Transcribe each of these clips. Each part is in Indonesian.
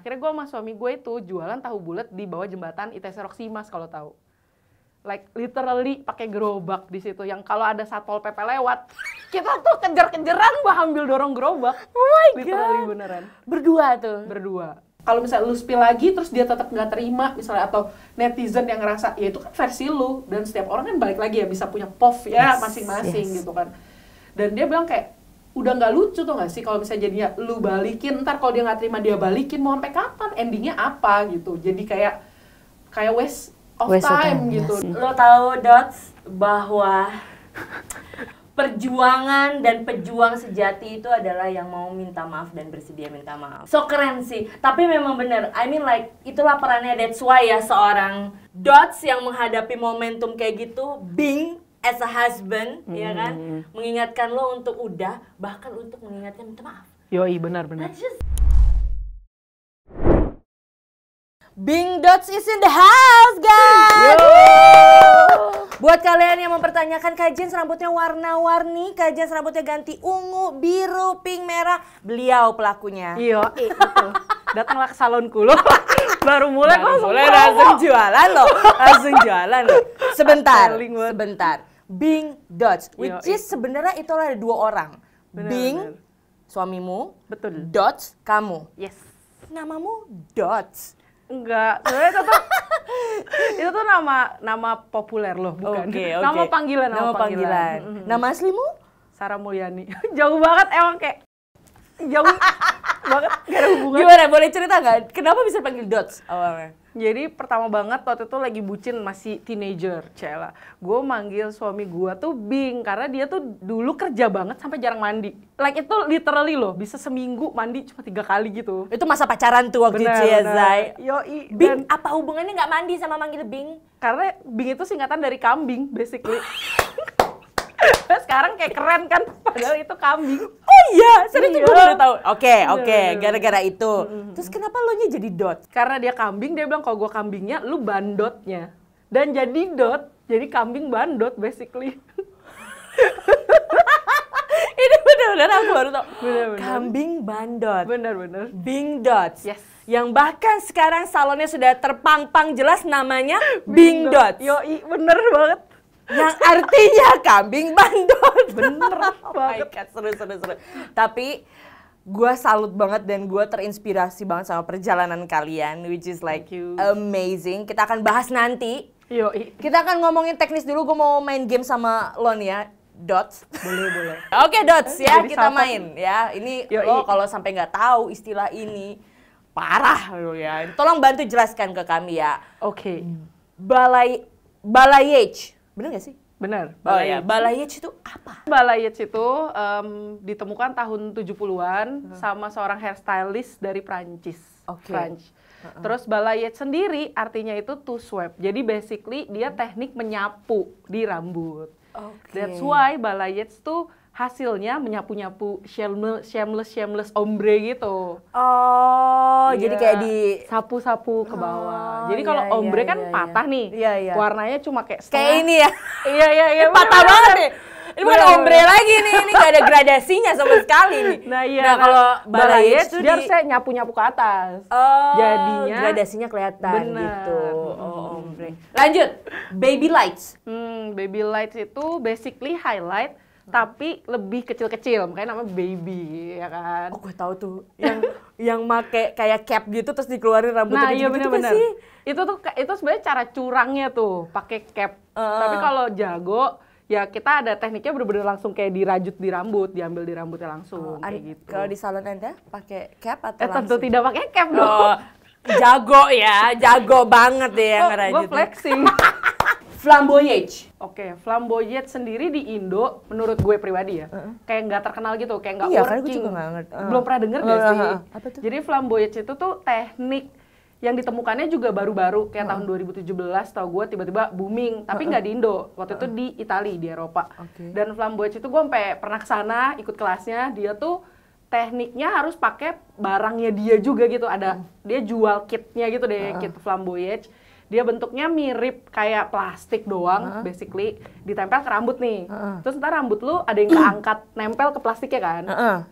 Akhirnya gue sama suami gue itu jualan tahu bulat di bawah jembatan ITC Roksimas kalau tahu. Like literally pakai gerobak di situ. Yang kalau ada satpol PP lewat, kita tuh kejar-kejaran ambil dorong gerobak. Oh my Literally God. beneran. Berdua tuh? Berdua. Kalau misalnya lu spill lagi terus dia tetap nggak terima misalnya, atau netizen yang ngerasa ya itu kan versi lu, dan setiap orang kan balik lagi ya bisa punya POV ya masing-masing gitu kan. Dan dia bilang kayak udah nggak lucu tuh nggak sih kalau misalnya jadinya lu balikin, ntar kalau dia nggak terima dia balikin, mau sampai kapan endingnya apa gitu. Jadi kayak waste of time gitu. Lo tahu Dots bahwa perjuangan dan pejuang sejati itu adalah yang mau minta maaf dan bersedia minta maaf. So keren sih, tapi memang bener. I mean like, itulah perannya, that's why ya seorang Dots yang menghadapi momentum kayak gitu, being as a husband, ya kan, mengingatkan lo untuk udah, bahkan untuk mengingatkan minta maaf. Yoi, benar-benar. Bing Dots is in the house, guys! Buat kalian yang mempertanyakan kajian rambutnya warna-warni, kajian rambutnya ganti ungu, biru, pink, merah, beliau pelakunya. Iya, betul. Datanglah ke salonku lo. Baru mulai langsung jualan loh. Langsung jualan loh. Sebentar. Bing Dots, which is sebenarnya itu ada dua orang. Bing, suamimu, betul. Dots, kamu. Yes. Namamu Dots. Enggak, sebenarnya itu tuh nama populer loh, bukan. Oke. Nama panggilan. Nama aslimu? Sarah Mulyani. Jauh banget emang, kayak jauh banget, gak ada hubungan. Gimana, boleh cerita nggak? Kenapa bisa panggil Dots awalnya? Jadi pertama banget waktu itu lagi bucin, masih teenager, Cela. Gue manggil suami gue tuh Bing, karena dia tuh dulu kerja banget sampai jarang mandi. Like itu literally loh, bisa seminggu mandi cuma 3 kali gitu. Itu masa pacaran tuh waktu itu ya, Zai? Yoi. Bing, apa hubungannya nggak mandi sama manggil Bing? Karena Bing itu singkatan dari kambing, basically. Sekarang kayak keren kan, padahal itu kambing. Oh iya, serius gue baru tahu. Oke, gara-gara itu. Terus kenapa lo nya jadi Dot? Karena dia kambing, dia bilang kalau gue kambingnya, lu bandotnya. Dan jadi Dot, jadi kambing bandot basically. Ini benar-benar aku baru tahu. Bener-bener. Kambing bandot. Bener-bener. Bing Dots. Yes. Yang bahkan sekarang salonnya sudah terpampang jelas namanya Bing Dots. Yoi, bener banget. Yang artinya kambing bandot. Bener Oh my banget. God, seru. Tapi gue salut banget dan gue terinspirasi banget sama perjalanan kalian, which is like amazing. Kita akan bahas nanti. Yoi. Kita akan ngomongin teknis dulu. Gue mau main game sama lo nih ya, Dots. Boleh. Oke Dots ya, Jadi kita salvo. main ya. Ini Yoi. lo kalau sampai nggak tahu istilah ini, parah lo ya. Tolong bantu jelaskan ke kami ya. Oke. Balayage. Bener nggak sih? Bener. Oh ya, balayage itu apa? Balayage itu ditemukan tahun 70-an sama seorang hairstylist dari Prancis. French. Terus balayage sendiri artinya itu to sweep. Jadi basically dia teknik menyapu di rambut. That's why balayage tuh hasilnya menyapu-nyapu shameless ombre gitu. Oh, Iya, jadi kayak di sapu-sapu ke bawah. Jadi kalau ombre kan patah nih. Iya. Warnanya cuma kayak setengah. Kayak ini ya. Iya. Patah banget nih. Ini bukan ombre lagi nih, ini gak ada gradasinya sama sekali nih. Nah iya, kalau balayage dia harusnya nyapu-nyapu ke atas. Oh, jadinya gradasinya kelihatan bener. gitu. Oh, ombre. Lanjut, baby lights. Baby lights itu basically highlight, tapi lebih kecil-kecil, makanya namanya baby, ya kan? Oh, gue tahu tuh. Yang make kayak cap gitu terus dikeluarin rambutnya Nah, iya gitu benar-benar. sih. Itu sebenarnya cara curangnya tuh, pakai cap. Tapi kalau jago, ya kita ada tekniknya bener-bener langsung kayak dirajut di rambut, diambil di rambutnya langsung kayak gitu. Kalau di salon Anda pakai cap atau langsung? Tentu tidak pakai cap dong. Oh, jago ya, jago banget deh yang ngerajut. Gue flexing. Flamboyage. Oke, flamboyant sendiri di Indo, menurut gue pribadi ya, kayak nggak terkenal gitu, kayak nggak Iya, working. kan gue juga nggak ngerti. Belum pernah denger gak sih? Apa tuh? Jadi flamboyant itu tuh teknik yang ditemukannya juga baru-baru, kayak tahun 2017 tau gue tiba-tiba booming, tapi nggak di Indo, waktu itu di Italia, di Eropa. Dan flamboyant itu gue sampai pernah kesana, ikut kelasnya, dia tuh tekniknya harus pakai barangnya dia juga gitu, ada dia jual kitnya gitu deh, kit flamboyant. Dia bentuknya mirip kayak plastik doang, basically ditempel ke rambut nih. Terus ntar rambut lu ada yang keangkat nempel ke plastiknya kan.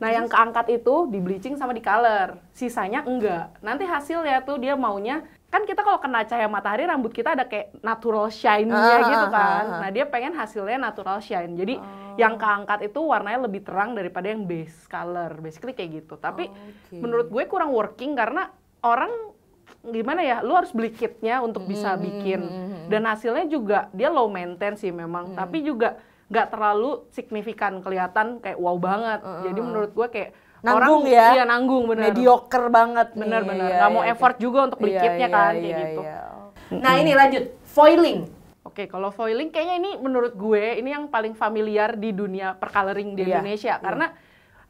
Nah yang keangkat itu di bleaching sama di color, sisanya enggak. Nanti hasilnya tuh dia maunya, kan kita kalau kena cahaya matahari rambut kita ada kayak natural shine-nya gitu kan. Nah dia pengen hasilnya natural shine. Jadi yang keangkat itu warnanya lebih terang daripada yang base color, basically kayak gitu. Tapi menurut gue kurang working karena orang gimana ya, lu harus beli kitnya untuk bisa bikin, dan hasilnya juga dia low maintenance sih memang, tapi juga nggak terlalu signifikan kelihatan kayak wow banget. Jadi menurut gue kayak nanggung orang ya, iya nanggung bener, mediocre banget nih. bener nggak mau effort juga untuk beli kitnya kan kayak gitu. Nah ini lanjut, foiling. Oke, kalau foiling kayaknya ini menurut gue ini yang paling familiar di dunia percoloring di Indonesia karena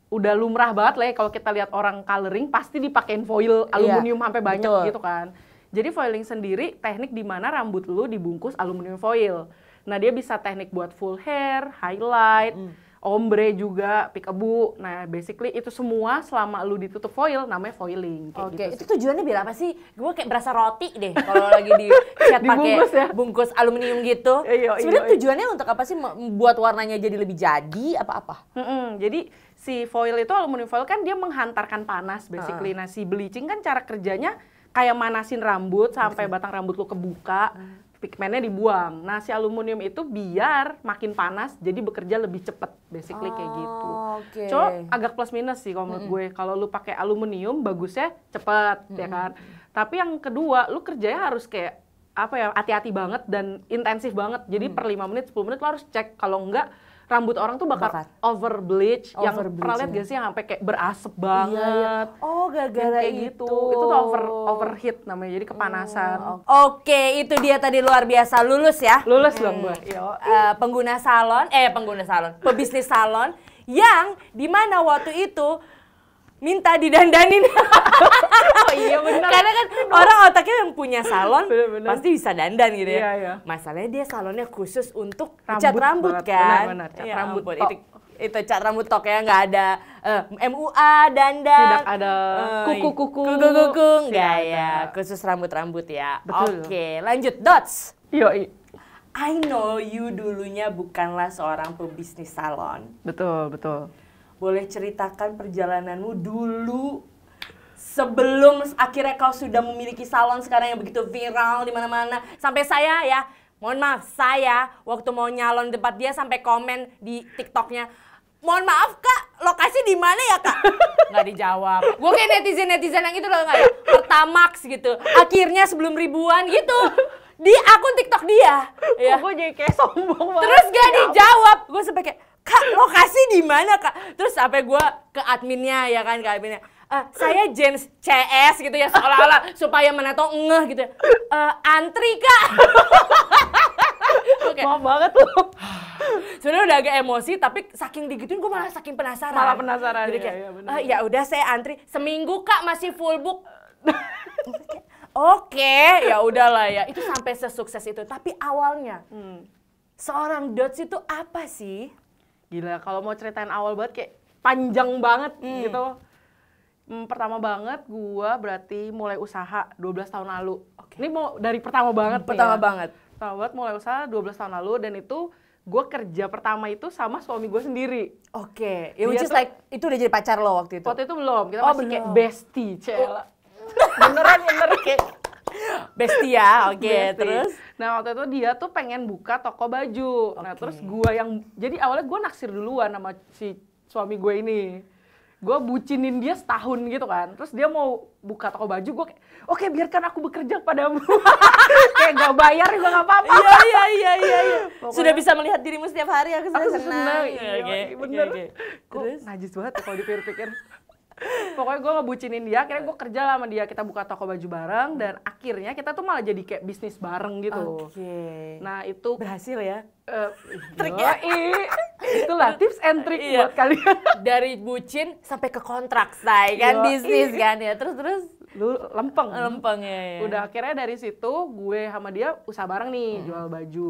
udah lumrah banget lah ya kalau kita lihat orang coloring pasti dipakein foil aluminium sampai banyak gitu kan. Jadi foiling sendiri teknik di mana rambut lu dibungkus aluminium foil. Nah, dia bisa teknik buat full hair, highlight, ombre juga, peekaboo. Nah, basically itu semua selama lu ditutup foil namanya foiling. Oke, itu tujuannya biar apa sih? Gue kayak berasa roti deh kalau lagi di cat pakai bungkus aluminium gitu. Sebenarnya tujuannya untuk apa sih? Buat warnanya jadi lebih jadi apa-apa? Jadi si foil itu aluminium foil kan dia menghantarkan panas basically. Nah, si bleaching kan cara kerjanya kayak manasin rambut sampai batang rambut lu kebuka. Pigmennya dibuang. Nah, si aluminium itu biar makin panas, jadi bekerja lebih cepet, basically kayak gitu. Agak plus minus sih kalau menurut gue. Kalau lu pakai aluminium, bagusnya cepet, ya kan. Tapi yang kedua, lu kerjanya harus kayak apa ya, hati-hati banget dan intensif banget. Jadi per 5 menit, 10 menit lu harus cek. Kalau enggak, rambut orang tuh bakal over bleach, yang pernah lihat gak sih yang sampai kayak berasap banget. Oh, gara-gara kayak gitu. Itu tuh overheat namanya, jadi kepanasan. Oke, itu dia tadi luar biasa. Lulus ya? Lulus dong gue. Pebisnis salon yang dimana waktu itu minta didandanin. Oh iya benar. Karena kan orang otaknya yang punya salon pasti bisa dandan gitu ya. Masalahnya dia salonnya khusus untuk cat rambut kan. Benar, cat rambut itu cat rambut tok ya, nggak ada MUA, dandan. Tidak ada kuku-kuku. Nggak ya, khusus rambut-rambut ya. Betul. Oke, lanjut Dots. Yoi. I know you dulunya bukanlah seorang pebisnis salon. Betul. Boleh ceritakan perjalananmu dulu sebelum akhirnya kau sudah memiliki salon sekarang yang begitu viral di mana-mana. Sampai saya ya, mohon maaf, saya waktu mau nyalon di tempat dia sampai komen di TikToknya, mohon maaf Kak, lokasi di mana ya Kak? Nggak dijawab. Gue kayak netizen yang itu loh, nggak ya? Pertamax gitu. Akhirnya sebelum ribuan gitu. Di akun TikTok dia. Ya. Gue jadi kayak sombong banget. Terus gak dijawab. Gue sampai kayak, Kak, lokasi di mana Kak? Terus sampai gue ke adminnya ya kan, ke adminnya. Saya James CS gitu ya, seolah-olah supaya meneto ngeh gitu. Antri Kak. Okay. Maaf banget loh. Sebenarnya udah agak emosi, tapi saking digituin gue malah saking penasaran. Jadi kayak, ya udah saya antri seminggu Kak, masih full book. Oke, ya udahlah ya. Itu sampai sesukses itu. Tapi awalnya seorang Dots itu apa sih? Gila, kalau mau ceritain awal banget kayak panjang banget gitu. Pertama banget gua berarti mulai usaha 12 tahun lalu. Ini mau dari pertama banget Pertama nih ya. banget Mulai usaha 12 tahun lalu, dan itu gue kerja pertama itu sama suami gue sendiri. Oke, which is like itu udah jadi pacar lo waktu itu? Waktu itu belum, kita masih kayak bestie, Cela. Bener kayak bestie ya, oke. Terus? Nah waktu itu dia tuh pengen buka toko baju. Nah terus gue yang, jadi awalnya gue naksir duluan sama si suami gue ini. Gue bucinin dia setahun gitu kan. Terus dia mau buka toko baju, gue kayak, oke biarkan aku bekerja padamu. Kayak gak bayar juga gak apa-apa. Iya. Sudah bisa melihat dirimu setiap hari, aku senang. Iya, bener. Terus? Najis banget ya kalau dipikir-pikir. Pokoknya gue ngebucinin dia, akhirnya gue kerja lah sama dia, kita buka toko baju bareng, dan akhirnya kita tuh malah jadi kayak bisnis bareng gitu. Nah itu berhasil ya? Triknya itulah tips and trick buat kalian. Dari bucin sampai ke kontrak, say kan, bisnis kan ya. Terus lu lempeng ya. Udah akhirnya dari situ gue sama dia usaha bareng nih, jual baju.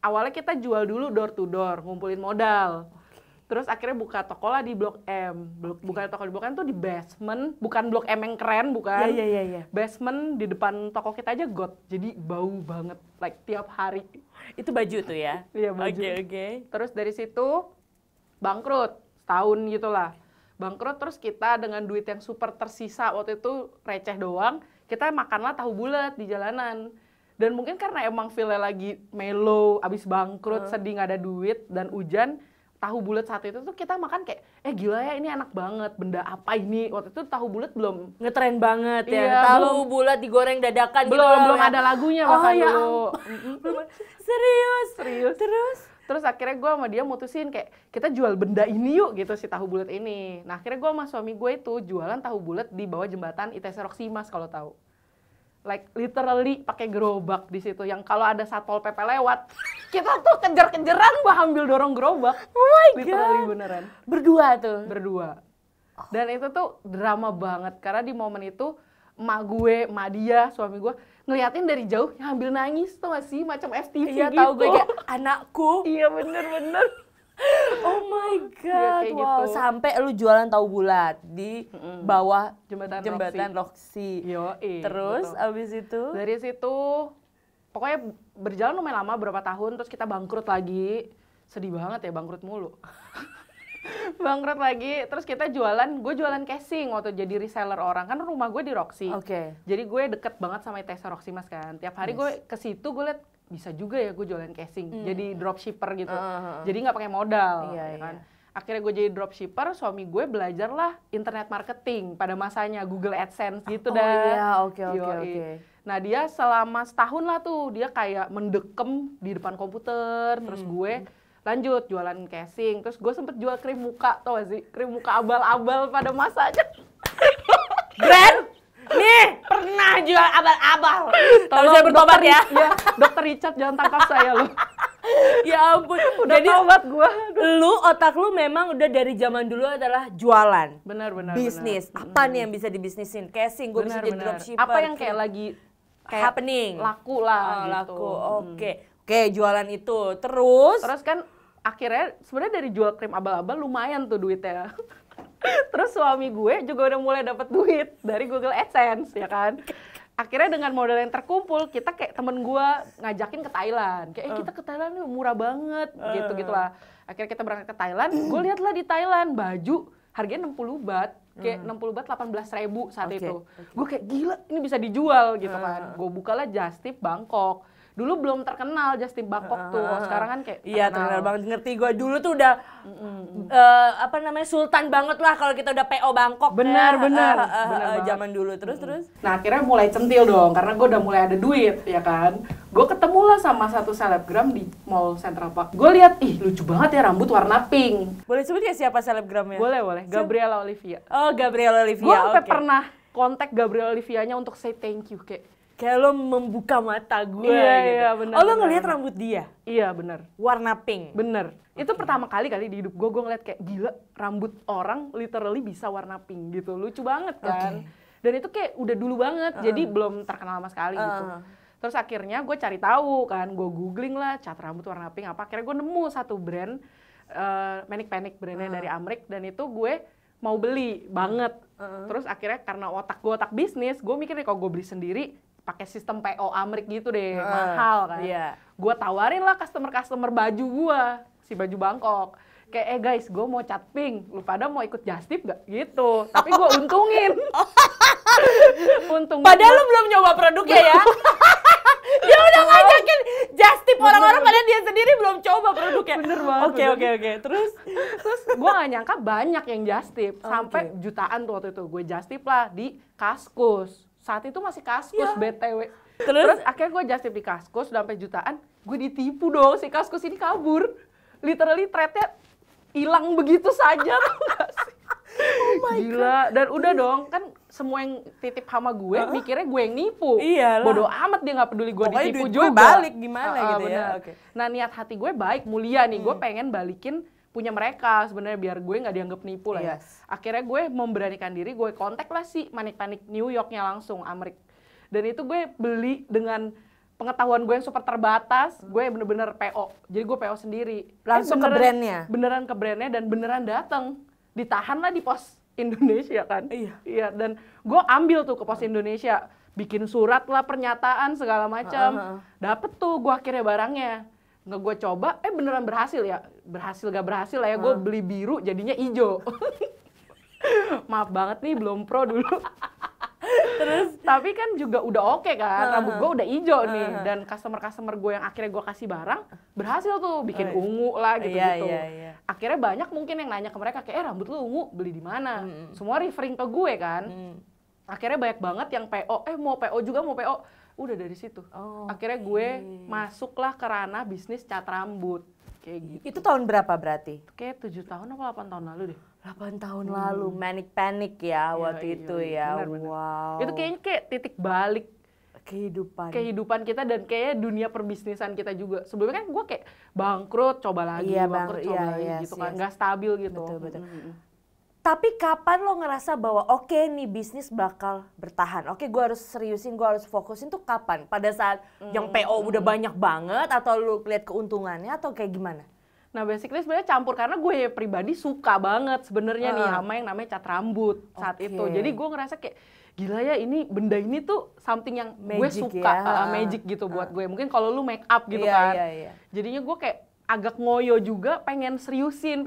Awalnya kita jual dulu door to door, ngumpulin modal. Terus akhirnya buka toko lah di Blok M. Buka toko di Blok M tuh di basement, bukan Blok M yang keren, bukan. Iya. Basement di depan toko kita aja got. Jadi bau banget, like tiap hari. Itu baju tuh ya? Iya, baju. Oke. Terus dari situ bangkrut, setahun gitu lah. Bangkrut, terus kita dengan duit yang super tersisa waktu itu receh doang, kita makanlah tahu bulat di jalanan. Dan mungkin karena emang feel-nya lagi mellow, abis bangkrut, sedih gak ada duit, dan hujan, tahu bulat saat itu tuh kita makan kayak, gila ya ini enak banget, benda apa ini? Waktu itu tahu bulat belum Ngetren banget ya, Iya, tahu bulat digoreng dadakan gitu. belum ada lagunya bahkan ya dulu. Serius? Terus akhirnya gue sama dia mutusin kayak kita jual benda ini yuk gitu, si tahu bulat ini. Nah akhirnya gue sama suami gue itu jualan tahu bulat di bawah jembatan ITC Roksimas kalau tahu. Like literally pakai gerobak di situ, yang kalau ada Satpol PP lewat kita tuh kejar-kejaran ambil dorong gerobak. Oh my Literally god. beneran. Berdua tuh. Berdua. Dan itu tuh drama banget karena di momen itu emak dia, suami gue ngeliatin dari jauh ya ambil nangis tuh gak sih, macam FTV Iya gitu. tahu gue kayak anakku. Iya bener. Oh my god. kayak Wow, gitu. sampai lu jualan tahu bulat di bawah Jembatan Roxy. Yoi, Terus betul. abis itu Dari situ pokoknya berjalan lumayan lama, berapa tahun, terus kita bangkrut lagi. Sedih banget ya bangkrut mulu. Bangkrut lagi, terus kita gue jualan casing waktu jadi reseller orang. Kan rumah gue di Roxy. Oke. Jadi gue deket banget sama ITC Roximas kan. Tiap hari gue ke situ gue liat bisa juga ya gue jualan casing. Jadi dropshipper gitu. Jadi nggak pakai modal, Iya, ya kan. iya. Akhirnya gue jadi dropshipper, suami gue belajar lah internet marketing pada masanya, Google AdSense gitu dah. Iya, oke. Yoi. Nah dia selama setahun lah tuh, dia kayak mendekem di depan komputer, terus gue lanjut jualan casing, terus gue sempet jual krim muka, tau gak sih? Krim muka abal-abal pada masanya. Brand nih pernah jual abal-abal. Tapi saya bertobat ya. Ya, Dokter Richard jangan tangkap saya loh. Ya ampun. Udah Jadi taubat gue. otak lu memang udah dari zaman dulu adalah jualan. Benar. Bisnis. Apa nih yang bisa dibisnisin? Casing, gue bisa jadi dropshipper. Apa yang kayak lagi happening? laku lah Oh, gitu. laku. Oke, jualan itu. Terus kan akhirnya sebenarnya dari jual krim abal-abal lumayan tuh duitnya. Terus suami gue juga udah mulai dapat duit dari Google AdSense ya kan. Akhirnya dengan modal yang terkumpul, kita kayak temen gue ngajakin ke Thailand. Kayak kita ke Thailand nih murah banget gitu lah. Akhirnya kita berangkat ke Thailand, gue lihat lah di Thailand baju harganya 60 baht. Kayak 60 baht 18.000 saat itu. Gue kayak gila ini bisa dijual gitu kan. Gue bukalah Just Tip Bangkok. Dulu belum terkenal Just Tip Bangkok tuh. Sekarang kan kayak iya terkenal banget, ngerti gue. Dulu tuh udah sultan banget lah kalau kita udah PO Bangkok. Benar. Zaman dulu. Terus. Nah akhirnya mulai centil dong, karena gue udah mulai ada duit ya kan. Gue ketemu lah sama satu selebgram di Mall Central Park. Gue lihat, lucu banget ya rambut warna pink. Boleh sebut ya siapa selebgramnya? Boleh. Gabriela Olivia. Oh, Gabriela Olivia. Gue sampai pernah kontak Gabriela Olivianya untuk say thank you kayak lo membuka mata gue gitu. Iya, bener. Oh, lo ngelihat rambut dia? Iya, bener. Warna pink? Bener. Itu pertama kali di hidup gue ngeliat kayak gila, rambut orang literally bisa warna pink gitu. Lucu banget kan. Dan itu kayak udah dulu banget, jadi belum terkenal sama sekali gitu. Terus akhirnya gue cari tahu kan, gue googling lah cat rambut warna pink apa. Akhirnya gue nemu satu brand, Manic Panic brandnya dari Amrik, dan itu gue mau beli banget. Terus akhirnya karena otak bisnis, gue mikir nih kalau gue beli sendiri, pakai sistem PO Amrik gitu deh, mahal kan. Iya. Gue tawarin lah customer baju gue, si baju Bangkok. Kayak guys, gue mau cat pink, lu pada mau ikut Just Tip gak? Gitu. Tapi gue untungin. Padahal lu belum nyoba produknya ya. Dia udah ngajakin Just Tip orang-orang, padahal dia sendiri belum coba produknya. Bener banget. Oke. Terus gue gak nyangka banyak yang Just Tip. Sampai jutaan tuh waktu itu. Gue Just Tip lah di Kaskus. Saat itu masih Kaskus BTW. Terus akhirnya gue Just Tip di Kaskus, udah sampai jutaan. Gue ditipu dong, si Kaskus ini kabur. Literally thread-nya hilang begitu saja. Gila. Dan udah dong, kan semua yang titip sama gue, mikirnya gue yang nipu. Iyalah. Bodoh amat dia gak peduli gue ditipu duit juga. gue balik gimana gitu bener. ya. Okay. Nah niat hati gue baik, mulia nih. Gue pengen balikin punya mereka sebenarnya biar gue nggak dianggap nipu lah ya. Akhirnya gue memberanikan diri, gue kontak lah si Manic Panic New Yorknya langsung, Amrik. Dan itu gue beli dengan pengetahuan gue yang super terbatas, gue bener-bener PO. Jadi gue PO sendiri. Langsung ke brandnya? Beneran ke brandnya dan beneran datang. Ditahan lah di pos Indonesia kan. Iya, dan gue ambil tuh ke pos Indonesia. Bikin surat lah, pernyataan, segala macam. Dapet tuh gue akhirnya barangnya. Nggak gue coba, beneran berhasil ya. Berhasil gak berhasil lah ya, gue beli biru jadinya hijau. Maaf banget nih, belum pro dulu. Terus tapi kan juga udah oke kan, rambut gue udah hijau nih, dan customer gue yang akhirnya gue kasih barang berhasil tuh bikin ungu lah gitu-gitu. Akhirnya banyak mungkin yang nanya ke mereka kayak rambut lu ungu beli di mana? Semua referring ke gue kan. Akhirnya banyak banget yang PO, mau PO juga mau PO. Udah dari situ. Akhirnya gue masuklah ke ranah bisnis cat rambut kayak gitu. Itu tahun berapa berarti? Kayak 7 tahun apa 8 tahun lalu deh. 8 tahun lalu, Manic Panic ya waktu itu ya. Bener. Wow. Itu kayaknya kayak titik balik kehidupan kita dan kayak dunia perbisnisan kita juga. Sebelumnya kan gue kayak bangkrut, coba lagi, bangkrut, coba lagi gitu kan. Nggak stabil gitu. Betul. Tapi kapan lo ngerasa bahwa oke nih bisnis bakal bertahan? Oke, gue harus seriusin, gue harus fokusin tuh kapan? Pada saat yang PO udah banyak banget atau lo lihat keuntungannya atau kayak gimana? Nah, basically sebenarnya campur karena gue pribadi suka banget sebenarnya nih sama yang namanya cat rambut saat itu. Jadi gue ngerasa kayak gila ya, ini benda ini tuh something yang magic, gue suka, magic gitu buat gue. Mungkin kalau lu make up gitu kan. Jadinya gue kayak agak ngoyo juga, pengen seriusin.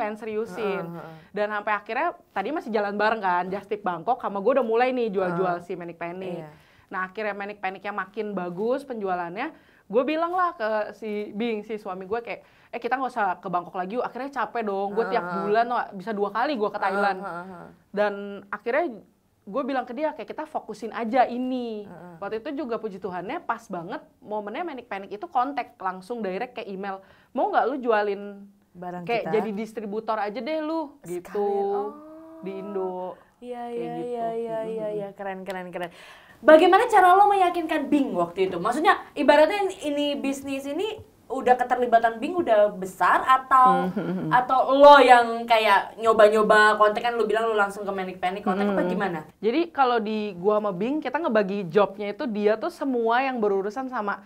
Dan sampai akhirnya tadi masih jalan bareng kan, Just Tip Bangkok sama gue udah mulai nih jual-jual si Manic Panic. Nah, akhirnya Manic Panicnya makin bagus penjualannya. Gue bilang lah ke si Bing, si suami gue kayak, kita nggak usah ke Bangkok lagi yuk. Akhirnya capek dong, gue tiap bulan bisa 2 kali gue ke Thailand. Dan akhirnya gue bilang ke dia kayak kita fokusin aja ini. Waktu itu juga puji Tuhannya pas banget momennya Manic Panic itu kontak langsung direct kayak email. Mau nggak lu jualin barang kayak kita? Jadi distributor aja deh lu gitu di Indo. Iya, keren. Bagaimana cara lo meyakinkan Bing waktu itu? Maksudnya ibaratnya ini bisnis ini udah keterlibatan Bing udah besar atau lo yang kayak nyoba-nyoba kontak, kan lu bilang lu langsung ke Manic Panic kontak apa gimana? Jadi kalau di gua sama Bing kita ngebagi jobnya itu dia tuh semua yang berurusan sama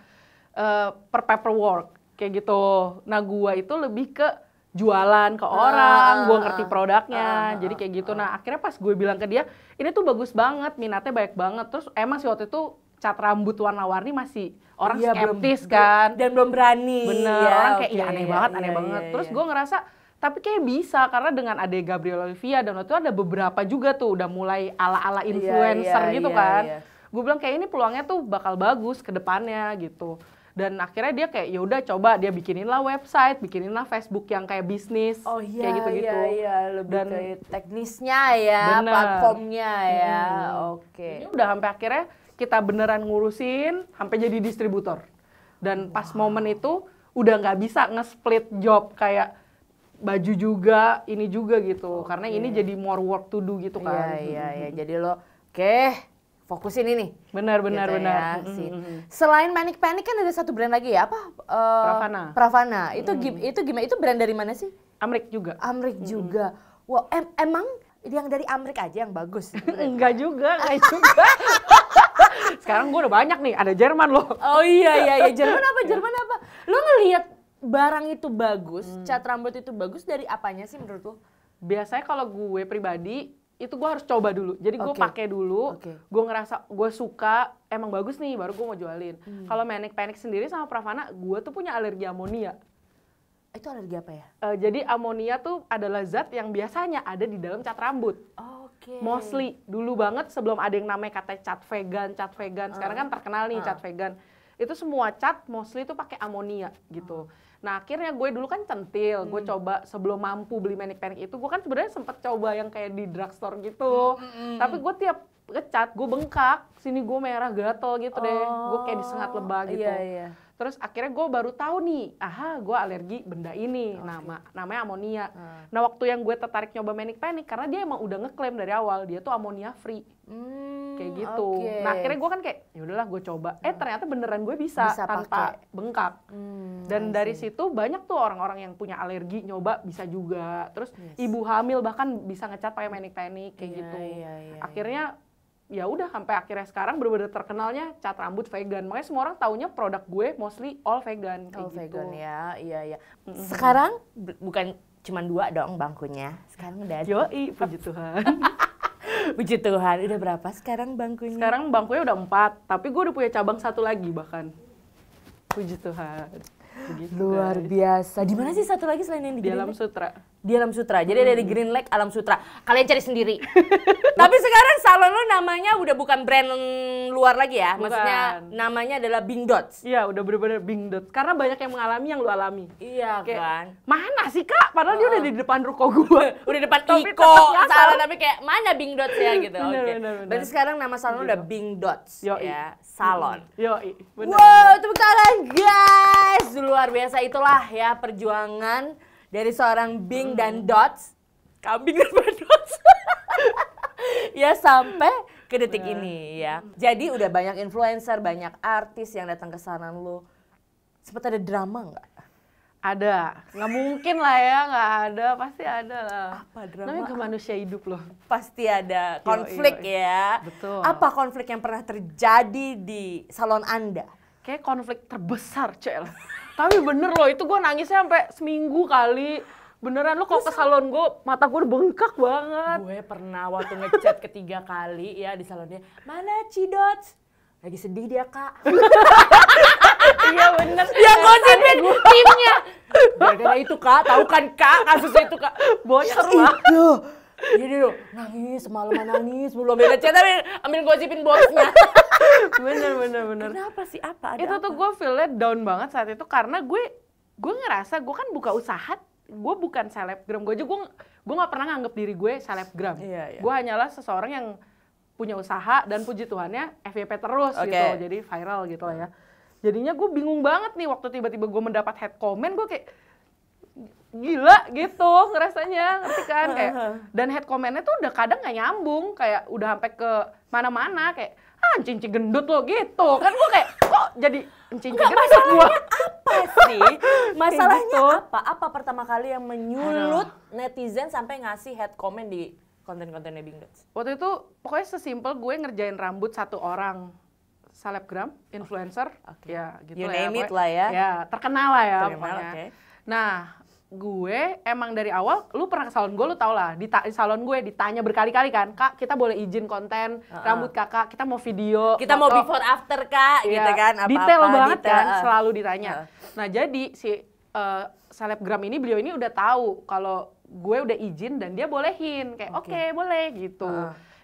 per paperwork kayak gitu. Nah gua itu lebih ke jualan ke orang, gue ngerti produknya, jadi kayak gitu. Nah akhirnya pas gue bilang ke dia, ini tuh bagus banget, minatnya banyak banget. Terus emang sih waktu itu cat rambut warna-warni masih orang skeptis kan. Dan belum berani. Bener, orang kayak aneh banget. Terus gue ngerasa, tapi kayak bisa karena dengan ada Gabriel Olivia dan waktu itu ada beberapa juga tuh udah mulai ala-ala influencer gitu kan. Gue bilang kayak ini peluangnya tuh bakal bagus ke depannya gitu. Dan akhirnya dia kayak ya udah coba dia bikinin lah website, bikinin lah Facebook yang kayak bisnis, kayak gitu-gitu. Lebih dan ke teknisnya ya, platformnya ya. Ini udah sampai akhirnya kita beneran ngurusin sampai jadi distributor. Dan pas momen itu udah nggak bisa nge-split job kayak baju juga, ini juga gitu. Karena ini jadi more work to do gitu kan. Iya. Jadi lo fokusin ini. Benar. Ya, selain Manic Panic kan ada satu brand lagi ya, apa? Pravana. Itu gimana? Itu brand dari mana sih? Amrik juga. Wow, emang yang dari Amrik aja yang bagus? Enggak juga. Sekarang gue udah banyak nih, ada Jerman loh. Oh iya. Jerman apa? Lo ngelihat barang itu bagus, cat rambut itu bagus dari apanya sih menurut lo? Biasanya kalau gue pribadi itu gue harus coba dulu, jadi gue pakai dulu, gue ngerasa gue suka, emang bagus nih, baru gue mau jualin. Kalau Manic Panic sendiri sama Pravana, gue tuh punya alergi amonia. Itu alergi apa ya? Jadi amonia tuh adalah zat yang biasanya ada di dalam cat rambut. Mostly, dulu banget sebelum ada yang namanya kata cat vegan, sekarang kan terkenal nih cat vegan. Itu semua cat mostly tuh pakai amonia gitu. Nah akhirnya gue dulu kan centil, gue coba sebelum mampu beli Manic Panic itu, gue kan sebenarnya sempet coba yang kayak di drugstore gitu. Tapi gue tiap ngecat, gue bengkak, sini gue merah gatel gitu deh, gue kayak disengat lebah gitu. Terus akhirnya gue baru tahu nih, gue alergi benda ini, namanya amonia. Nah waktu yang gue tertarik nyoba Manic Panic, karena dia emang udah ngeklaim dari awal, dia tuh amonia free. Kayak gitu. Nah akhirnya gue kan kayak, ya udahlah gue coba. Ternyata beneran gue bisa tanpa bengkak. Dan dari situ banyak tuh orang-orang yang punya alergi nyoba bisa juga. Terus ibu hamil bahkan bisa ngecat pakai Manic Panic kayak gitu. Akhirnya ya udah sampai akhirnya sekarang bener-bener terkenalnya cat rambut vegan. Makanya semua orang taunya produk gue mostly all vegan kayak Oh, gitu. vegan ya, iya. Sekarang bukan cuma 2 dong bangkunya. Sekarang udah Yoi, puji Tuhan. Puji Tuhan, udah berapa sekarang bangkunya? Sekarang bangkunya udah 4, tapi gue udah punya cabang 1 lagi bahkan. Puji Tuhan. Begitu, Luar guys. biasa. Di mana sih satu lagi selain yang di Di Green Alam Lake? Sutra. Di Alam Sutra. Jadi ada di Green Lake, Alam Sutra. Kalian cari sendiri. Tapi sekarang salon lu namanya udah bukan brand luar lagi ya? Maksudnya Bukan. namanya adalah Bing Dots. Iya, udah bener-bener Bing Dot. Karena banyak yang mengalami yang lu alami. Iya Kayak, kan? mana sih Kak? Padahal dia udah di depan ruko gue. Udah depan Tapi Iko, tetap nyasar. salah tapi kayak mana Bing Dots ya gitu. Bener, Oke. bener, bener. Berarti sekarang nama salon udah Bing Dots Yoi. ya, salon. Yoi, bener. Wow, tepuk tangan guys. Luar biasa, itulah ya perjuangan dari seorang Bing dan Dots. Kambing dan Dots. Ya sampai ke detik ini ya. Jadi udah banyak influencer, banyak artis yang datang ke salon lu. Sempet ada drama nggak? Ada. Nggak mungkin lah ya, nggak ada. Pasti ada lah. Apa drama? Namanya ke manusia hidup loh. Pasti ada konflik yoi. ya. Betul. Apa konflik yang pernah terjadi di salon Anda? Kayak konflik terbesar, Cel. Tapi bener loh, itu gue nangisnya sampai seminggu kali. Beneran lo kalau ke salon gue, mata gue udah bengkak banget. Gue pernah waktu ngechat ketiga kali ya di salonnya. Mana Cidots? Lagi sedih dia kak. Iya bener. Dia gosipin timnya. Gara-gara itu kak, tahu kan kak kasusnya itu kak. Bocor lah. Itu. Jadi lo nangis, semalaman nangis, belum beda chat tapi ambil gosipin bosnya. Bener. Kenapa sih? Apa? Ada Itu apa? tuh gue feel-nya down banget saat itu karena gue ngerasa gue kan buka usaha, gue bukan selebgram. Gue nggak pernah nganggep diri gue selebgram. Iya. Gue hanyalah seseorang yang punya usaha dan puji Tuhannya FYP terus gitu, jadi viral gitu lah ya. Jadinya gue bingung banget nih waktu tiba-tiba gue mendapat head comment, gue kayak gila gitu ngerasanya, ngerti kan? Kayak, dan head comment-nya tuh udah kadang nggak nyambung, kayak udah sampai ke mana-mana kayak cincin gendut lo gitu kan. Gue kayak kok jadi cincin gendut gue. Apa sih? Masalahnya gitu. apa? Apa pertama kali yang menyulut netizen sampai ngasih head comment di konten-kontennya Bing Dots? Waktu itu pokoknya sesimpel gue ngerjain rambut satu orang selebgram, influencer, ya gitu You lah ya. name it pokoknya. lah ya. Ya, terkenal lah ya Terkenal, pokoknya. oke. Nah, gue emang dari awal, lu pernah ke salon gue, lu tau lah, di salon gue ditanya berkali-kali kan, Kak, kita boleh izin konten rambut kakak, kita mau video, Kita mau foto." before after kak, Iya, gitu kan? Apa-apa, detail banget detail. kan, selalu ditanya. Nah, jadi si selebgram ini, beliau ini udah tahu kalau gue udah izin dan dia bolehin, kayak oke, boleh gitu.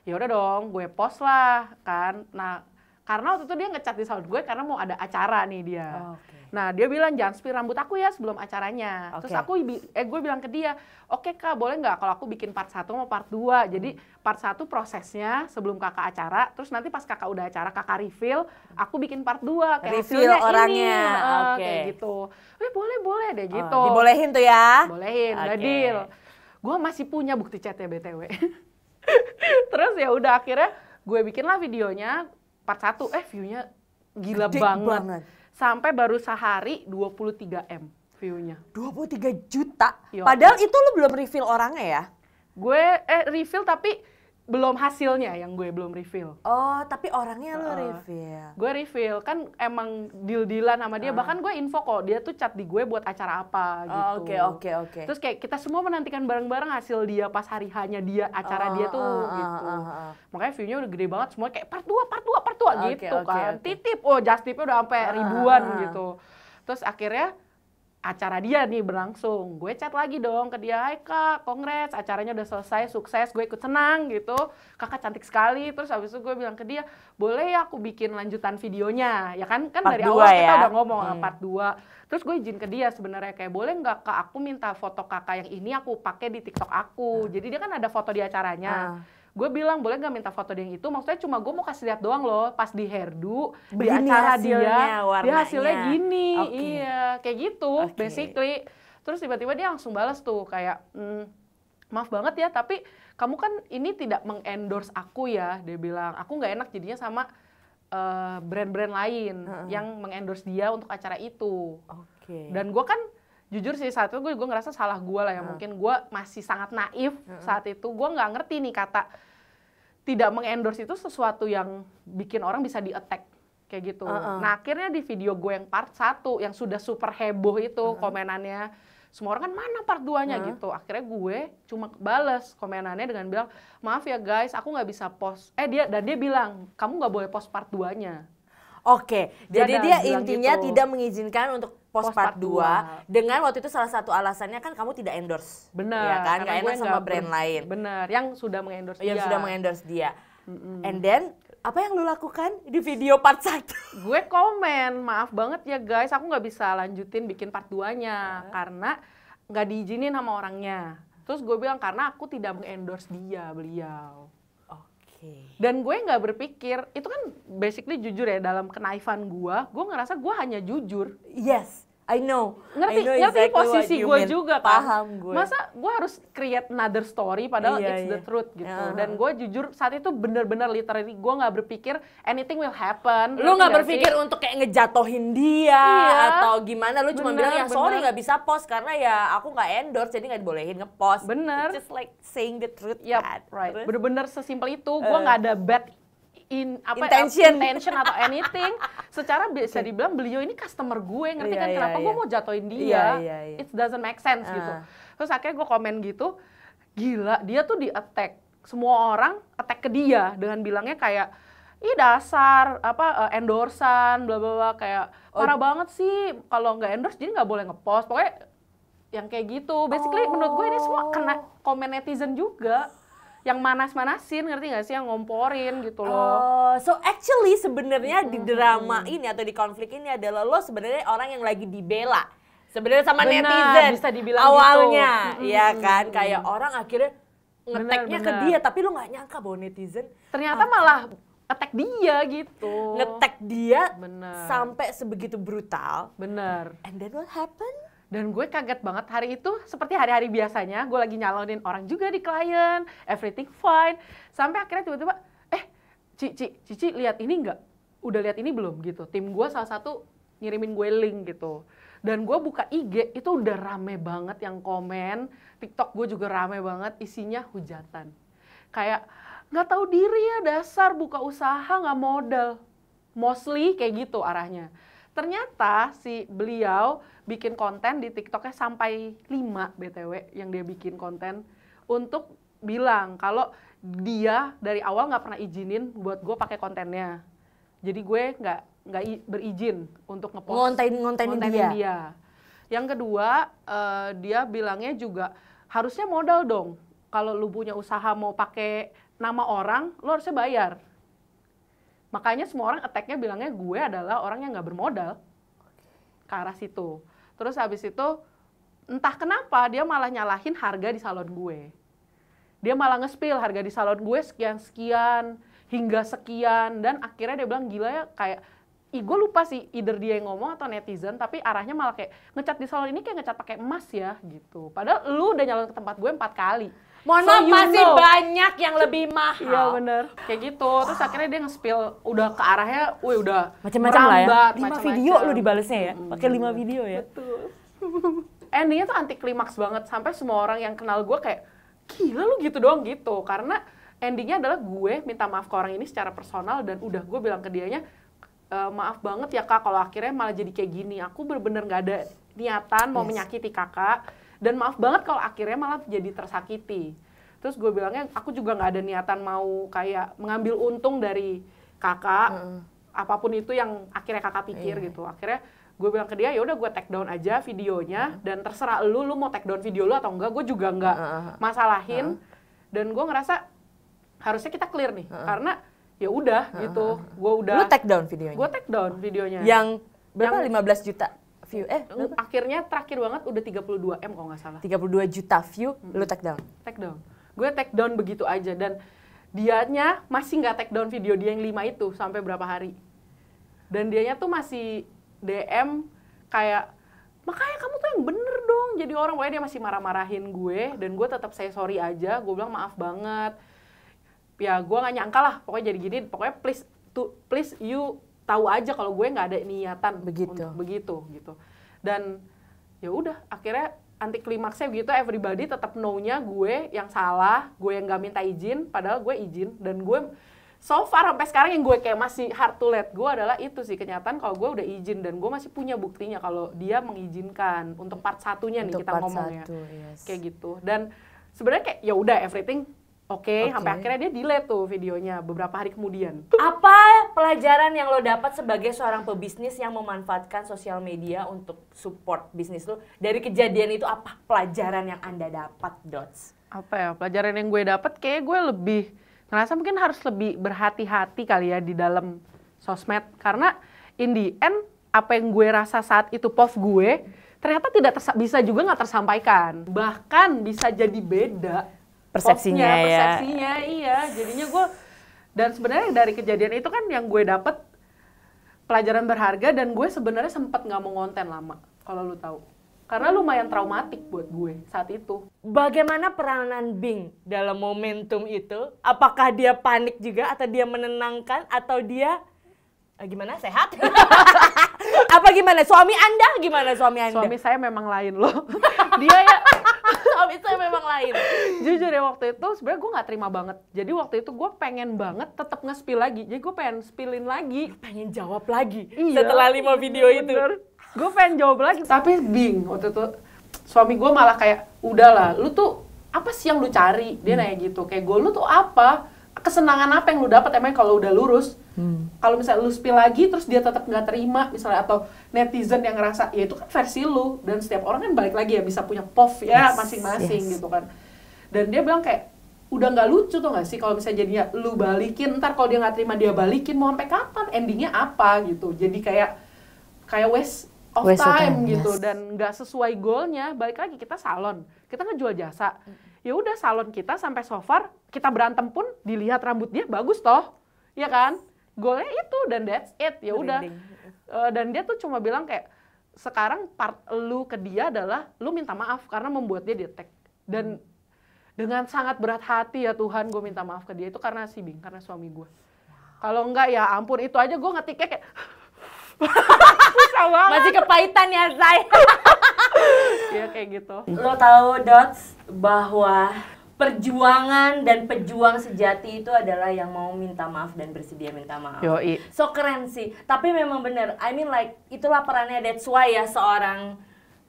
Ya udah dong, gue post lah kan. Nah, karena waktu itu dia ngecat di salon gue karena mau ada acara nih dia. Nah, dia bilang jangan spill rambut aku ya sebelum acaranya. Terus gue bilang ke dia, oke Kak, boleh nggak kalau aku bikin part 1 sama part 2. Jadi part 1 prosesnya sebelum kakak acara, terus nanti pas kakak udah acara, kakak reveal, aku bikin part 2. Kayak Reveal hasilnya orangnya, ini. Kayak gitu. Boleh deh gitu. Dibolehin tuh ya? Bolehin, udah deal. Gue masih punya bukti chatnya BTW. Terus ya udah akhirnya gue bikinlah videonya part 1, view-nya gila Gede banget. Sampai baru sehari 23 M view-nya. 23 juta? Yo. Padahal itu lu belum reveal orangnya ya? Gue reveal tapi belum hasilnya yang gue belum reveal. Oh, tapi orangnya lu reveal. Gue reveal, kan emang deal-dealan sama dia, bahkan gue info kok dia tuh chat di gue buat acara apa gitu. Oke. Terus kayak kita semua menantikan bareng-bareng hasil dia pas hari hanya dia, acara dia tuh gitu. Makanya view-nya udah gede banget, semua kayak part 2 gitu kan. Titip, just tip-nya udah sampai ribuan gitu. Terus akhirnya acara dia nih berlangsung, gue chat lagi dong ke dia, hai Kak, congrats, acaranya udah selesai, sukses, gue ikut senang gitu, kakak cantik sekali. Terus habis itu gue bilang ke dia, boleh ya aku bikin lanjutan videonya, ya kan dari awal kita udah ngomong part 2. Terus gue izin ke dia sebenarnya kayak, boleh nggak Kak, aku minta foto kakak yang ini aku pakai di TikTok aku. Jadi dia kan ada foto di acaranya. Gue bilang, boleh nggak minta foto dia yang itu? Maksudnya cuma gue mau kasih lihat doang loh, pas di hairdo, di acara dia hasilnya gini. Iya, kayak gitu basically. Terus tiba-tiba dia langsung balas tuh kayak, maaf banget ya, tapi kamu kan ini tidak mengendorse aku ya. Dia bilang, aku nggak enak jadinya sama brand-brand lain yang mengendorse dia untuk acara itu. Dan gue kan jujur sih saat itu gue ngerasa salah gue lah ya, mungkin gue masih sangat naif saat itu, gue nggak ngerti nih kata tidak mengendorse itu sesuatu yang bikin orang bisa di-attack kayak gitu. Nah akhirnya di video gue yang part 1 yang sudah super heboh itu komenannya, semua orang kan mana part 2-nya gitu. Akhirnya gue cuma bales komenannya dengan bilang, maaf ya guys, aku nggak bisa post. Dia bilang, kamu nggak boleh post part 2-nya. Oke, jadi dia bilang intinya gitu. tidak mengizinkan untuk post part 2 dengan waktu itu salah satu alasannya kan kamu tidak endorse. Bener. Ya kan, karena nggak gue enak sama brand lain. Bener, yang sudah mengendorse dia. Yang sudah mengendorse dia. And then, apa yang lu lakukan di video part 1? Gue komen, maaf banget ya guys, aku nggak bisa lanjutin bikin part 2-nya karena nggak diizinin sama orangnya. Terus gue bilang karena aku tidak mengendorse beliau. Dan gue nggak berpikir, itu kan basically jujur ya, dalam kenaifan gue ngerasa gue hanya jujur. Yes, I know. Ngerti exactly posisi gue juga kan. Paham gue. Masa gue harus create another story padahal it's the truth gitu. Dan gue jujur saat itu bener-bener literally gue nggak berpikir anything will happen. Lu nggak berpikir untuk kayak ngejatohin dia atau gimana? Lu cuma bilang ya sorry nggak bisa post karena ya aku nggak endorse jadi nggak dibolehin ngepost. Bener. It's just like saying the truth. Right. Bener-bener sesimpel itu. Gue nggak ada bad intention atau anything. Secara bisa dibilang beliau ini customer gue, ngerti kan kenapa gue mau jatuhin dia. It doesn't make sense gitu. Terus akhirnya gue komen gitu, gila dia tuh di-attack. Semua orang attack ke dia dengan bilangnya kayak, ih dasar endorsan bla bla bla, kayak parah banget sih kalau nggak endorse jadi nggak boleh ngepost. Pokoknya yang kayak gitu. Basically menurut gue ini semua kena komen netizen juga. Yang manas-manasin, ngerti nggak sih, yang ngomporin gitu loh. So actually sebenarnya di drama ini atau di konflik ini adalah lo sebenarnya orang yang lagi dibela. Sebenarnya sama netizen bisa dibilang awalnya, gitu. ya kan? Kayak orang akhirnya ngeteknya ke dia, tapi lo nggak nyangka bahwa netizen ternyata malah attack dia gitu. Ngetek dia sampai sebegitu brutal. Bener. And then what happened? Dan gue kaget banget hari itu, seperti hari-hari biasanya, gue lagi nyalonin orang juga di klien, everything fine. Sampai akhirnya tiba-tiba, Cici lihat ini nggak? Udah lihat ini belum? Gitu. Tim gue salah satu ngirimin gue link gitu. Dan gue buka IG, itu udah rame banget yang komen. TikTok gue juga rame banget, isinya hujatan. Kayak, nggak tahu diri ya dasar, buka usaha nggak modal. Mostly kayak gitu arahnya. Ternyata si beliau bikin konten di TikToknya sampai 5 BTW yang dia bikin konten untuk bilang kalau dia dari awal nggak pernah izinin buat gue pakai kontennya. Jadi gue nggak berizin untuk ngepost ngontenin dia. Yang kedua, dia bilangnya juga harusnya modal dong. Kalau lu punya usaha mau pakai nama orang, lu harusnya bayar. Makanya semua orang attack-nya bilangnya gue adalah orang yang nggak bermodal ke arah situ. Terus habis itu entah kenapa dia malah nyalahin harga di salon gue. Dia malah nge-spill harga di salon gue sekian-sekian hingga sekian dan akhirnya dia bilang gila ya kayak gue lupa sih either dia yang ngomong atau netizen tapi arahnya malah kayak ngecat di salon ini kayak ngecat pakai emas ya gitu. Padahal lu udah nyalon ke tempat gue 4 kali. Mohon maaf, masih banyak yang lebih mahal. Iya bener, kayak gitu. Terus akhirnya dia nge-spill udah ke arahnya, udah macam-macam lah ya. 5 video lu dibalesnya ya, pakai 5 video ya. Betul. Endingnya tuh anti klimaks banget, sampai semua orang yang kenal gue kayak, gila lu gitu doang gitu. Karena endingnya adalah gue minta maaf ke orang ini secara personal dan udah gue bilang ke dianya, maaf banget ya kak kalau akhirnya malah jadi kayak gini. Aku bener-bener gak ada niatan mau menyakiti kakak. Dan maaf banget kalau akhirnya malah jadi tersakiti. Terus gue bilangnya, aku juga nggak ada niatan mau kayak mengambil untung dari kakak, apapun itu yang akhirnya kakak pikir gitu. Akhirnya gue bilang ke dia, ya udah gue take down aja videonya, dan terserah lu mau take down video lu atau enggak, gue juga nggak masalahin. Dan gue ngerasa harusnya kita clear nih, karena ya udah gitu, gue udah. Lu take down videonya? Gue take down videonya. Yang berapa? 15 juta? View. Akhirnya terakhir banget udah 32 M kalau nggak salah. 32 juta view, lu take down? Take down. Gue take down begitu aja dan dianya masih nggak take down video dia yang 5 itu sampai berapa hari. Dan dianya tuh masih DM kayak, makanya kamu tuh yang bener dong jadi orang. Pokoknya dia masih marah-marahin gue dan gue tetap say sorry aja. Gue bilang maaf banget. Ya gue nggak nyangka lah pokoknya jadi gini. Pokoknya please you tahu aja kalau gue nggak ada niatan begitu untuk begitu gitu. Dan ya udah akhirnya anti klimaksnya begitu, everybody tetap know-nya gue yang salah, gue yang gak minta izin, padahal gue izin. Dan gue so far sampai sekarang yang gue kayak masih hard to let go adalah itu sih, kenyataan kalau gue udah izin dan gue masih punya buktinya kalau dia mengizinkan untuk part satunya nih kita ngomongnya. Kayak gitu. Dan sebenarnya kayak ya udah everything Oke, sampai akhirnya dia delete tuh videonya beberapa hari kemudian. Apa pelajaran yang lo dapat sebagai seorang pebisnis yang memanfaatkan sosial media untuk support bisnis lo? Dari kejadian itu apa pelajaran yang Anda dapat, Dots? Apa ya, pelajaran yang gue dapat kayak gue lebih ngerasa mungkin harus lebih berhati-hati kali ya di dalam sosmed. Karena in the end, apa yang gue rasa saat itu POV gue, ternyata tidak bisa juga nggak tersampaikan. Bahkan bisa jadi beda. Persepsinya iya. Jadinya gue, dan sebenarnya dari kejadian itu kan yang gue dapet pelajaran berharga, dan gue sebenarnya sempat nggak mau ngonten lama, kalau lu tahu, karena lumayan traumatik buat gue saat itu. Bagaimana peranan Bing dalam momentum itu? Apakah dia panik juga, atau dia menenangkan, atau dia gimana, sehat? Apa gimana? Suami Anda gimana, suami Anda? Suami saya memang lain loh. Dia ya suami saya memang lain. Jujur ya, waktu itu sebenarnya gue nggak terima banget. Jadi waktu itu gue pengen banget tetap nge-spill lagi. Jadi gue pengen spillin lagi. Pengen jawab lagi setelah 5 video itu. Gue pengen jawab lagi. Tapi Bing, waktu itu suami gue malah kayak, udahlah, lu tuh apa sih yang lu cari? Dia nanya gitu. Kayak gue, lu tuh apa? Kesenangan apa yang lu dapat emang kalau udah lurus? Kalau misalnya lu spill lagi terus dia tetap nggak terima misalnya, atau netizen yang ngerasa ya itu kan versi lu, dan setiap orang kan balik lagi ya bisa punya POV ya masing-masing gitu kan. Dan dia bilang kayak udah nggak lucu tuh nggak sih kalau misalnya jadinya lu balikin, ntar kalau dia nggak terima dia balikin, mau sampai kapan, endingnya apa gitu. Jadi kayak waste of time gitu, dan nggak sesuai goalnya. Balik lagi, kita salon, kita ngejual jasa, ya udah salon kita sampai so far kita berantem pun dilihat rambut dia bagus toh, ya kan, goalnya itu, dan that's it, ya udah. Dan dia tuh cuma bilang kayak sekarang part lu ke dia adalah lu minta maaf karena membuat dia di-tag. Dan dengan sangat berat hati, ya Tuhan, gue minta maaf ke dia itu karena si Bing, karena suami gue. Kalau enggak ya ampun, itu aja gue ngetiknya kayak masih kepahitan ya, Zai. Ya kayak gitu. Lo tahu, Dots, bahwa perjuangan dan pejuang sejati itu adalah yang mau minta maaf dan bersedia minta maaf. Yoi. So keren sih. Tapi memang bener, I mean like, itulah perannya, that's why ya seorang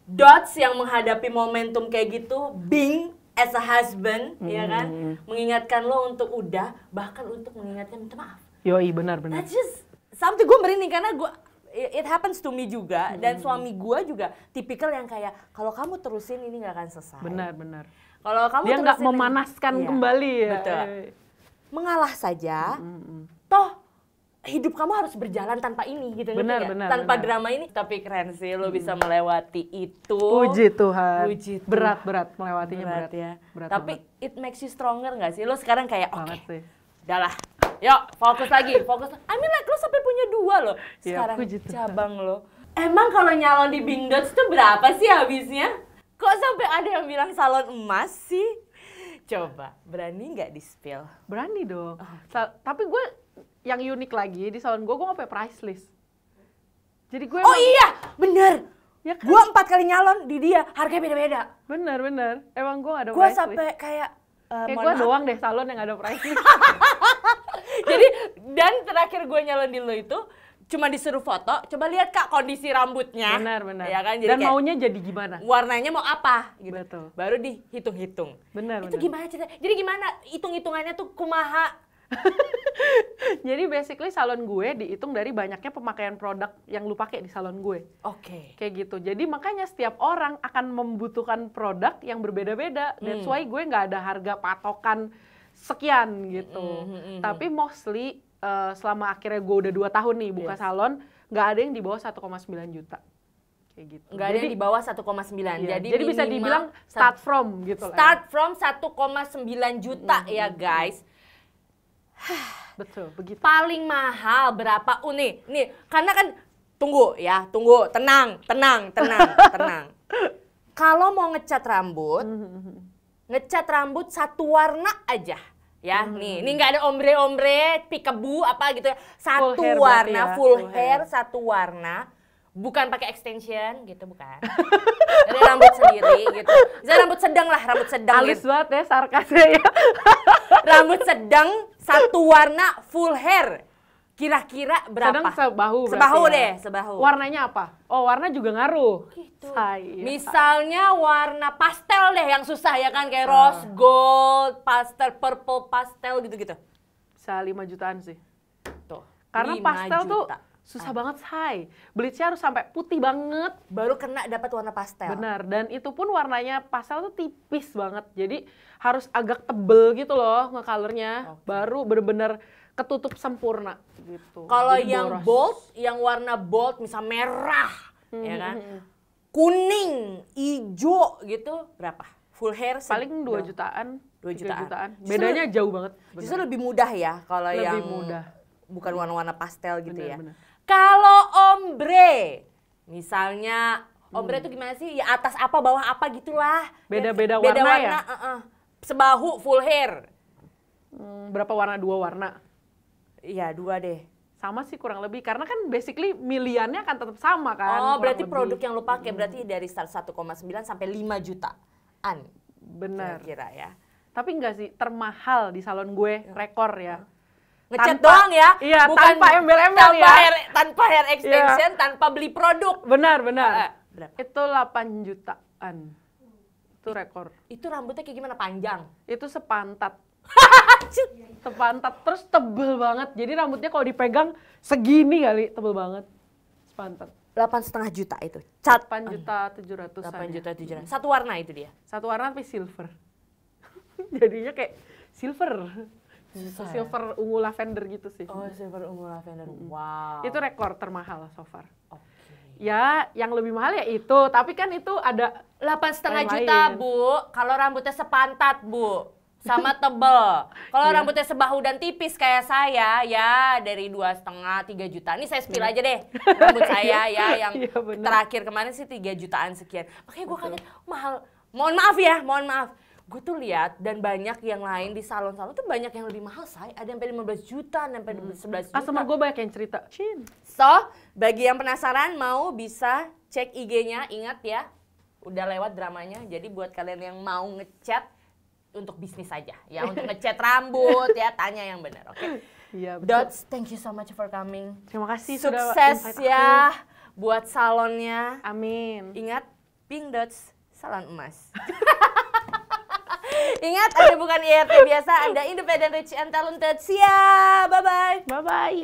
Dots yang menghadapi momentum kayak gitu, Bing as a husband, ya kan, mengingatkan lo untuk udah, bahkan untuk mengingatkan minta maaf. Yoi, benar-benar. That's just something, gue merinding karena it happens to me juga, dan suami gue juga tipikal yang kayak, kalau kamu terusin ini nggak akan selesai. Benar-benar. Kalau kamu dia nggak memanaskan kembali ya. Betul. Mengalah saja. Toh hidup kamu harus berjalan tanpa ini gitu. Benar. Tanpa drama ini. Tapi keren sih lo bisa melewati itu. Puji Tuhan. Puji Tuhan. Berat melewatinya, berat ya. Berat tapi banget. It makes you stronger nggak sih? Lo sekarang kayak oke. Udahlah. Yuk fokus lagi. I mean like lo sampai punya 2 loh. Sekarang ya, cabang lo. Emang kalau nyalon di Bing Dots tuh berapa sih habisnya? Kok sampai ada yang bilang salon emas sih? Coba, berani nggak di-spill? Berani dong. Tapi gue yang unik lagi di salon gue nggak pakai price list. Jadi gue iya, bener. Ya kan? Gue 4 kali nyalon di dia, harganya beda-beda. Bener. Emang gue ada price list. Gue sampai kayak gue doang deh salon yang ada price list. Jadi, dan terakhir gue nyalon di lo itu, cuma disuruh foto, coba lihat Kak kondisi rambutnya. Benar. Ya kan? Jadi dan maunya jadi gimana? Warnanya mau apa? Gitu. Betul. Baru dihitung-hitung. Benar. Itu gimana cerita? Jadi gimana hitung-hitungannya tuh kumaha? Jadi basically salon gue dihitung dari banyaknya pemakaian produk yang lu pakai di salon gue. Oke. Kayak gitu. Jadi makanya setiap orang akan membutuhkan produk yang berbeda-beda. That's why gue nggak ada harga patokan sekian gitu. Tapi mostly selama akhirnya gue udah 2 tahun nih buka salon, nggak ada yang di bawah 1,9 juta. Kayak gitu. Nggak ada yang di bawah 1,9. Iya, jadi bisa dibilang start from gitu lah. Start from 1,9 juta ya guys. Betul, begitu. Paling mahal berapa? Nih, karena kan tunggu, tenang. Kalau mau ngecat rambut satu warna aja. Ya, nih nggak ada ombre, peekaboo apa gitu ya. Satu warna, full hair, satu warna. bukan pakai extension gitu, bukan. Dari rambut sendiri gitu. Misalnya rambut sedang lah, rambut sedang. Halus gitu. banget ya sarkasnya ya. Rambut sedang satu warna full hair. Kira-kira berapa? Sedang sebahu berarti Sebahu ya. deh, sebahu. Warnanya apa? Oh, warna juga ngaruh. Gitu. Misalnya Misalnya warna pastel deh yang susah ya kan, kayak rose gold, pastel, purple pastel gitu-gitu. bisa 5 jutaan sih. Tuh. Karena 5 pastel tuh juta. susah banget, Say. Bleachnya harus sampai putih banget. Baru kena dapat warna pastel. Benar, dan itu pun warnanya pastel tuh tipis banget. Jadi harus agak tebel gitu loh nge-colornya. Baru bener-bener ketutup sempurna gitu. Kalau Jadi yang boros. bold, yang warna bold misal merah, ya kan? Kuning, hijau gitu berapa? Full hair Paling 2 jutaan. 2 3 jutaan. Bedanya jauh banget. Justru lebih mudah ya kalau Lebih yang mudah. bukan warna-warna pastel gitu ya. Benar. Kalau ombre, misalnya ombre itu gimana sih? Ya atas apa, bawah apa gitulah. Beda-beda Beda warna warna, ya? Sebahu full hair. Berapa warna? 2 warna. Iya, 2 deh. Sama sih kurang lebih. Karena kan basically miliannya akan tetap sama kan. Oh, kurang berarti lebih. produk yang lo pakai berarti dari start 1,9 sampai 5 jutaan. Benar. Kira-kira ya. Tapi enggak sih, termahal di salon gue, rekor ya. Ngecat Tanpa- doang ya? Iya, tanpa embel-embel tanpa ya. tanpa hair extension, tanpa beli produk. Benar. Berapa? Itu 8 jutaan. Itu rekor. Itu rambutnya kayak gimana? Panjang? Itu sepantat. Sepantat, terus tebel banget. Jadi rambutnya kalau dipegang segini kali, tebel banget. Sepantat. 8,5 juta itu. Cat 8 juta 700. 8 juta 700. Satu warna itu dia. Satu warna tapi silver. Jadinya kayak silver. Susah ya? Silver ungu lavender gitu sih. Oh, silver ungu lavender. Wow. Itu rekor termahal so far. Oke. Ya, yang lebih mahal ya itu. Tapi kan itu ada 8,5 Lain-lain. juta, Bu. Kalau rambutnya sepantat, Bu. Sama tebel. Kalau Iya. rambutnya sebahu dan tipis kayak saya, ya dari 2,5 3 juta. Ini saya spill aja deh. Rambut saya ya yang Iya, bener. terakhir kemarin sih 3 jutaan sekian. Makanya gue kaget mahal. Mohon maaf ya, mohon maaf. Gue tuh lihat dan banyak yang lain di salon-salon tuh banyak yang lebih mahal, say. Ada yang sampai 15 juta, ada yang sampai 11 juta. customer gue banyak yang cerita. Chin. So, bagi yang penasaran mau bisa cek IG-nya, ingat ya, udah lewat dramanya. Jadi buat kalian yang mau ngechat untuk bisnis aja, ya untuk ngecat rambut ya, tanya yang benar, oke? Iya, betul. Dots, thank you so much for coming. Terima kasih sudah Sukses invite ya aku. buat salonnya. Amin. Ingat, Pink Dots, salon emas. Ingat, Anda bukan IRT biasa, Anda independent, rich, and talented. Siap, bye-bye. Bye-bye.